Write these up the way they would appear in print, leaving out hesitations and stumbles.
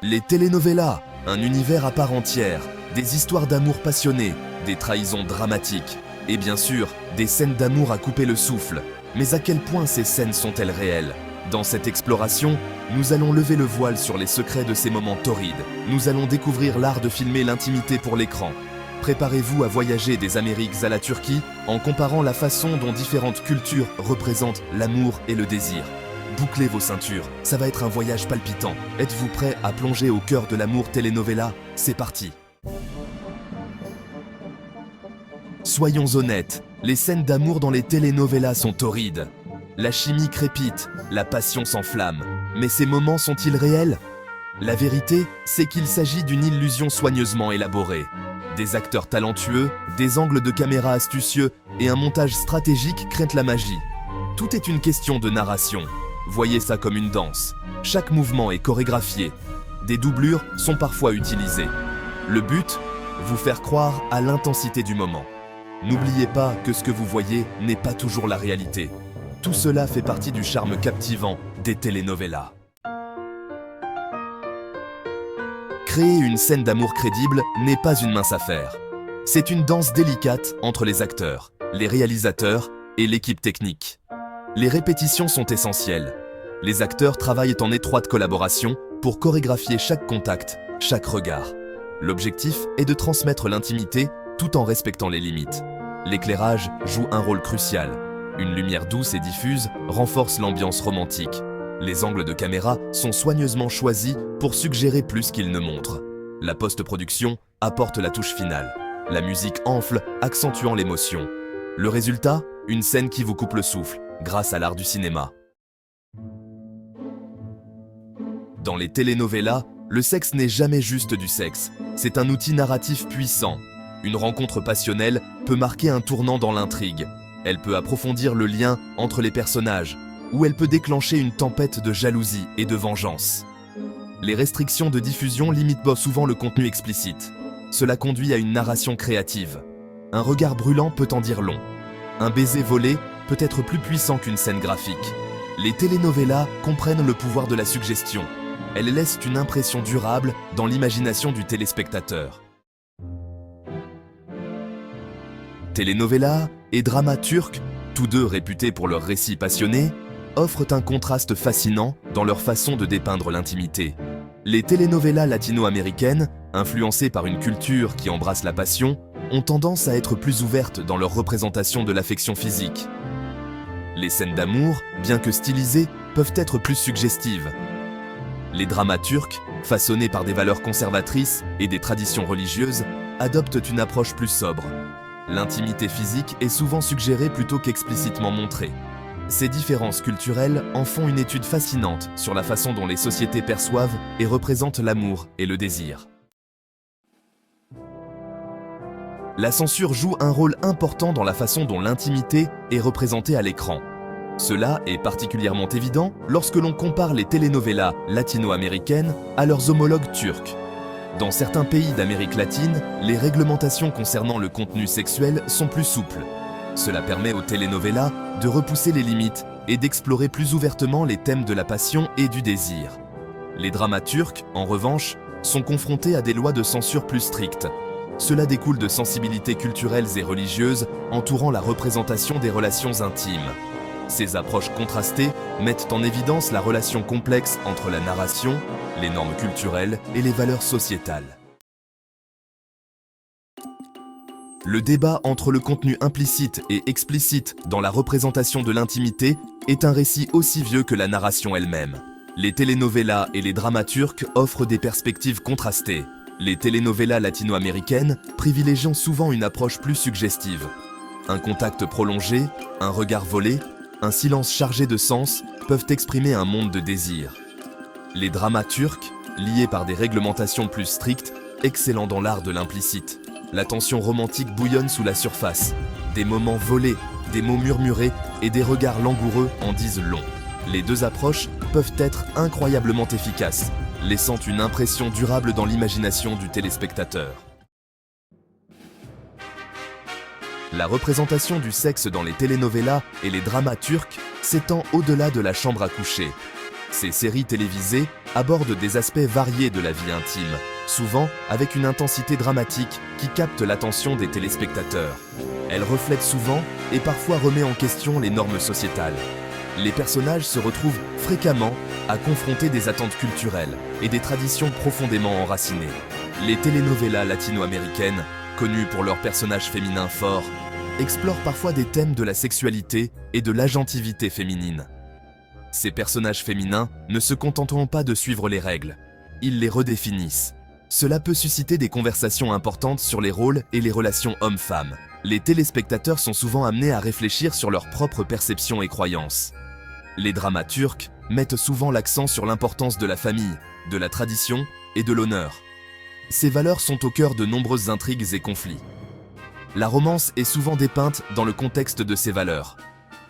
Les telenovelas, un univers à part entière, des histoires d'amour passionnées, des trahisons dramatiques, et bien sûr, des scènes d'amour à couper le souffle. Mais à quel point ces scènes sont-elles réelles? Dans cette exploration, nous allons lever le voile sur les secrets de ces moments torrides. Nous allons découvrir l'art de filmer l'intimité pour l'écran. Préparez-vous à voyager des Amériques à la Turquie en comparant la façon dont différentes cultures représentent l'amour et le désir. Bouclez vos ceintures, ça va être un voyage palpitant. Êtes-vous prêt à plonger au cœur de l'amour telenovela? C'est parti! Soyons honnêtes, les scènes d'amour dans les telenovelas sont torrides. La chimie crépite, la passion s'enflamme. Mais ces moments sont-ils réels? La vérité, c'est qu'il s'agit d'une illusion soigneusement élaborée. Des acteurs talentueux, des angles de caméra astucieux et un montage stratégique créent la magie. Tout est une question de narration. Voyez ça comme une danse. Chaque mouvement est chorégraphié. Des doublures sont parfois utilisées. Le but, vous faire croire à l'intensité du moment. N'oubliez pas que ce que vous voyez n'est pas toujours la réalité. Tout cela fait partie du charme captivant des telenovelas. Créer une scène d'amour crédible n'est pas une mince affaire. C'est une danse délicate entre les acteurs, les réalisateurs et l'équipe technique. Les répétitions sont essentielles. Les acteurs travaillent en étroite collaboration pour chorégraphier chaque contact, chaque regard. L'objectif est de transmettre l'intimité tout en respectant les limites. L'éclairage joue un rôle crucial. Une lumière douce et diffuse renforce l'ambiance romantique. Les angles de caméra sont soigneusement choisis pour suggérer plus qu'ils ne montrent. La post-production apporte la touche finale. La musique enfle, accentuant l'émotion. Le résultat, une scène qui vous coupe le souffle, grâce à l'art du cinéma. Dans les telenovelas, le sexe n'est jamais juste du sexe. C'est un outil narratif puissant. Une rencontre passionnelle peut marquer un tournant dans l'intrigue. Elle peut approfondir le lien entre les personnages, ou elle peut déclencher une tempête de jalousie et de vengeance. Les restrictions de diffusion limitent souvent le contenu explicite. Cela conduit à une narration créative. Un regard brûlant peut en dire long. Un baiser volé peut être plus puissant qu'une scène graphique. Les telenovelas comprennent le pouvoir de la suggestion. Elles laissent une impression durable dans l'imagination du téléspectateur. Telenovelas et dramas turcs, tous deux réputés pour leurs récits passionnés, offrent un contraste fascinant dans leur façon de dépeindre l'intimité. Les telenovelas latino-américaines, influencées par une culture qui embrasse la passion, ont tendance à être plus ouvertes dans leur représentation de l'affection physique. Les scènes d'amour, bien que stylisées, peuvent être plus suggestives. Les dramas turcs, façonnés par des valeurs conservatrices et des traditions religieuses, adoptent une approche plus sobre. L'intimité physique est souvent suggérée plutôt qu'explicitement montrée. Ces différences culturelles en font une étude fascinante sur la façon dont les sociétés perçoivent et représentent l'amour et le désir. La censure joue un rôle important dans la façon dont l'intimité est représentée à l'écran. Cela est particulièrement évident lorsque l'on compare les telenovelas latino-américaines à leurs homologues turcs. Dans certains pays d'Amérique latine, les réglementations concernant le contenu sexuel sont plus souples. Cela permet aux telenovelas de repousser les limites et d'explorer plus ouvertement les thèmes de la passion et du désir. Les dramas turcs, en revanche, sont confrontés à des lois de censure plus strictes. Cela découle de sensibilités culturelles et religieuses entourant la représentation des relations intimes. Ces approches contrastées mettent en évidence la relation complexe entre la narration, les normes culturelles et les valeurs sociétales. Le débat entre le contenu implicite et explicite dans la représentation de l'intimité est un récit aussi vieux que la narration elle-même. Les telenovelas et les dramas turcs offrent des perspectives contrastées. Les telenovelas latino-américaines privilégient souvent une approche plus suggestive. Un contact prolongé, un regard volé, un silence chargé de sens peuvent exprimer un monde de désir. Les dramas turcs, liés par des réglementations plus strictes, excellent dans l'art de l'implicite. La tension romantique bouillonne sous la surface. Des moments volés, des mots murmurés et des regards langoureux en disent long. Les deux approches peuvent être incroyablement efficaces, laissant une impression durable dans l'imagination du téléspectateur. La représentation du sexe dans les telenovelas et les dramas turcs s'étend au-delà de la chambre à coucher. Ces séries télévisées abordent des aspects variés de la vie intime, souvent avec une intensité dramatique qui capte l'attention des téléspectateurs. Elle reflète souvent et parfois remet en question les normes sociétales. Les personnages se retrouvent fréquemment à confronter des attentes culturelles et des traditions profondément enracinées. Les telenovelas latino-américaines, connues pour leurs personnages féminins forts, explorent parfois des thèmes de la sexualité et de l'agentivité féminine. Ces personnages féminins ne se contenteront pas de suivre les règles, ils les redéfinissent. Cela peut susciter des conversations importantes sur les rôles et les relations hommes-femmes. Les téléspectateurs sont souvent amenés à réfléchir sur leurs propres perceptions et croyances. Les dramas turcs mettent souvent l'accent sur l'importance de la famille, de la tradition et de l'honneur. Ces valeurs sont au cœur de nombreuses intrigues et conflits. La romance est souvent dépeinte dans le contexte de ces valeurs.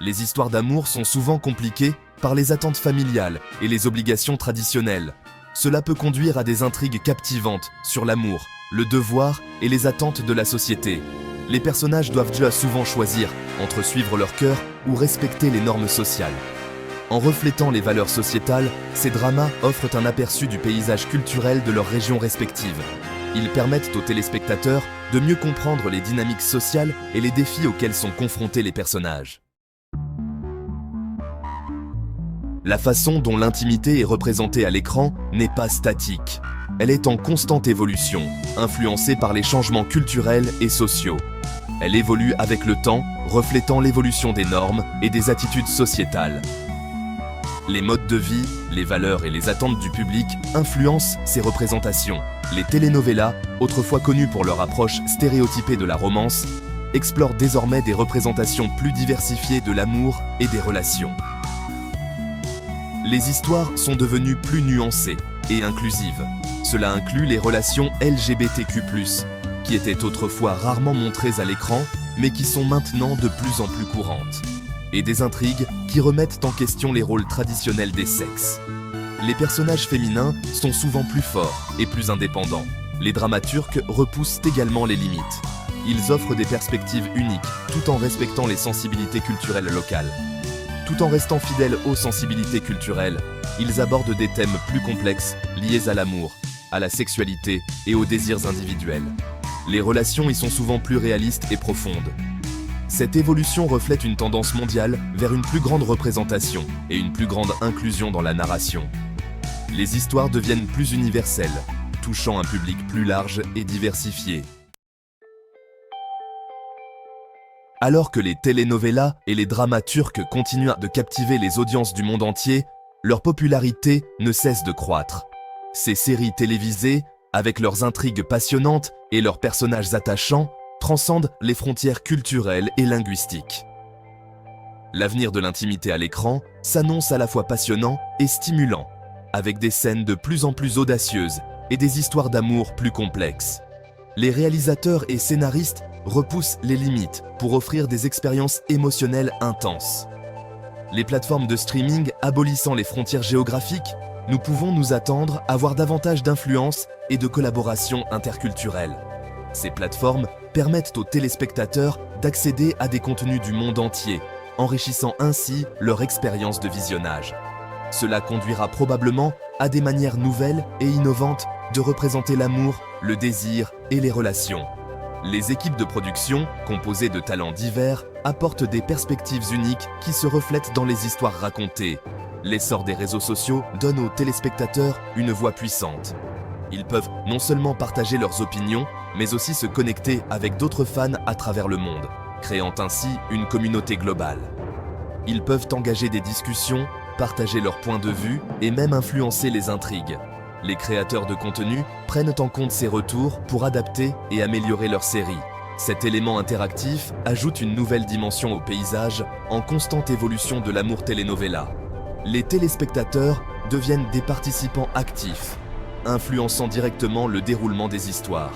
Les histoires d'amour sont souvent compliquées par les attentes familiales et les obligations traditionnelles. Cela peut conduire à des intrigues captivantes sur l'amour, le devoir et les attentes de la société. Les personnages doivent déjà souvent choisir entre suivre leur cœur ou respecter les normes sociales. En reflétant les valeurs sociétales, ces dramas offrent un aperçu du paysage culturel de leurs régions respectives. Ils permettent aux téléspectateurs de mieux comprendre les dynamiques sociales et les défis auxquels sont confrontés les personnages. La façon dont l'intimité est représentée à l'écran n'est pas statique. Elle est en constante évolution, influencée par les changements culturels et sociaux. Elle évolue avec le temps, reflétant l'évolution des normes et des attitudes sociétales. Les modes de vie, les valeurs et les attentes du public influencent ces représentations. Les telenovelas, autrefois connues pour leur approche stéréotypée de la romance, explorent désormais des représentations plus diversifiées de l'amour et des relations. Les histoires sont devenues plus nuancées et inclusives. Cela inclut les relations LGBTQ+, qui étaient autrefois rarement montrées à l'écran, mais qui sont maintenant de plus en plus courantes. Et des intrigues qui remettent en question les rôles traditionnels des sexes. Les personnages féminins sont souvent plus forts et plus indépendants. Les dramas turcs repoussent également les limites. Ils offrent des perspectives uniques, tout en respectant les sensibilités culturelles locales. Tout en restant fidèles aux sensibilités culturelles, ils abordent des thèmes plus complexes liés à l'amour, à la sexualité et aux désirs individuels. Les relations y sont souvent plus réalistes et profondes. Cette évolution reflète une tendance mondiale vers une plus grande représentation et une plus grande inclusion dans la narration. Les histoires deviennent plus universelles, touchant un public plus large et diversifié. Alors que les telenovelas et les dramas turcs continuent de captiver les audiences du monde entier, leur popularité ne cesse de croître. Ces séries télévisées, avec leurs intrigues passionnantes et leurs personnages attachants, transcendent les frontières culturelles et linguistiques. L'avenir de l'intimité à l'écran s'annonce à la fois passionnant et stimulant, avec des scènes de plus en plus audacieuses et des histoires d'amour plus complexes. Les réalisateurs et scénaristes repoussent les limites pour offrir des expériences émotionnelles intenses. Les plateformes de streaming abolissant les frontières géographiques, nous pouvons nous attendre à voir davantage d'influence et de collaboration interculturelle. Ces plateformes permettent aux téléspectateurs d'accéder à des contenus du monde entier, enrichissant ainsi leur expérience de visionnage. Cela conduira probablement à des manières nouvelles et innovantes de représenter l'amour, le désir et les relations. Les équipes de production, composées de talents divers, apportent des perspectives uniques qui se reflètent dans les histoires racontées. L'essor des réseaux sociaux donne aux téléspectateurs une voix puissante. Ils peuvent non seulement partager leurs opinions, mais aussi se connecter avec d'autres fans à travers le monde, créant ainsi une communauté globale. Ils peuvent engager des discussions, partager leurs points de vue et même influencer les intrigues. Les créateurs de contenu prennent en compte ces retours pour adapter et améliorer leur série. Cet élément interactif ajoute une nouvelle dimension au paysage en constante évolution de l'amour telenovela. Les téléspectateurs deviennent des participants actifs, influençant directement le déroulement des histoires.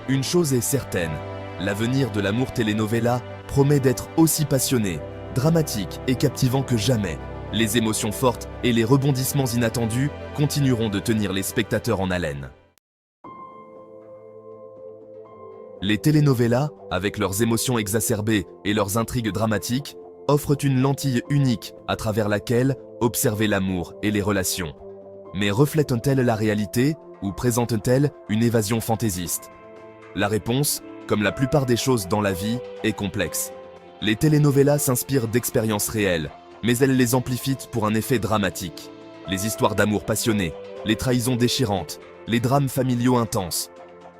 Une chose est certaine, l'avenir de l'amour telenovela promet d'être aussi passionné, dramatique et captivant que jamais. Les émotions fortes et les rebondissements inattendus continueront de tenir les spectateurs en haleine. Les telenovelas, avec leurs émotions exacerbées et leurs intrigues dramatiques, offrent une lentille unique à travers laquelle observer l'amour et les relations. Mais reflètent-elles la réalité ou présentent-elles une évasion fantaisiste? La réponse, comme la plupart des choses dans la vie, est complexe. Les telenovelas s'inspirent d'expériences réelles, mais elles les amplifient pour un effet dramatique. Les histoires d'amour passionnées, les trahisons déchirantes, les drames familiaux intenses.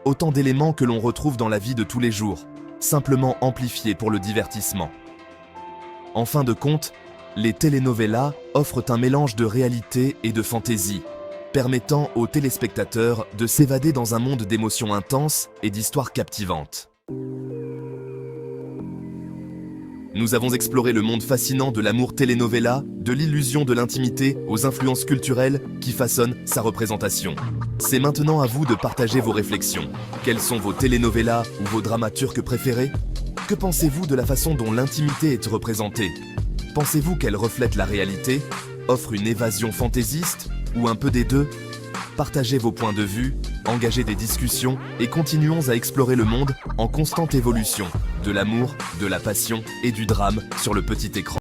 Autant d'éléments que l'on retrouve dans la vie de tous les jours, simplement amplifiés pour le divertissement. En fin de compte, les telenovelas offrent un mélange de réalité et de fantaisie, permettant aux téléspectateurs de s'évader dans un monde d'émotions intenses et d'histoires captivantes. Nous avons exploré le monde fascinant de l'amour telenovela, de l'illusion de l'intimité aux influences culturelles qui façonnent sa représentation. C'est maintenant à vous de partager vos réflexions. Quels sont vos telenovelas ou vos dramas turcs préférés? Que pensez-vous de la façon dont l'intimité est représentée? Pensez-vous qu'elle reflète la réalité, offre une évasion fantaisiste ou un peu des deux? Partagez vos points de vue, engagez des discussions et continuons à explorer le monde en constante évolution, de l'amour, de la passion et du drame sur le petit écran.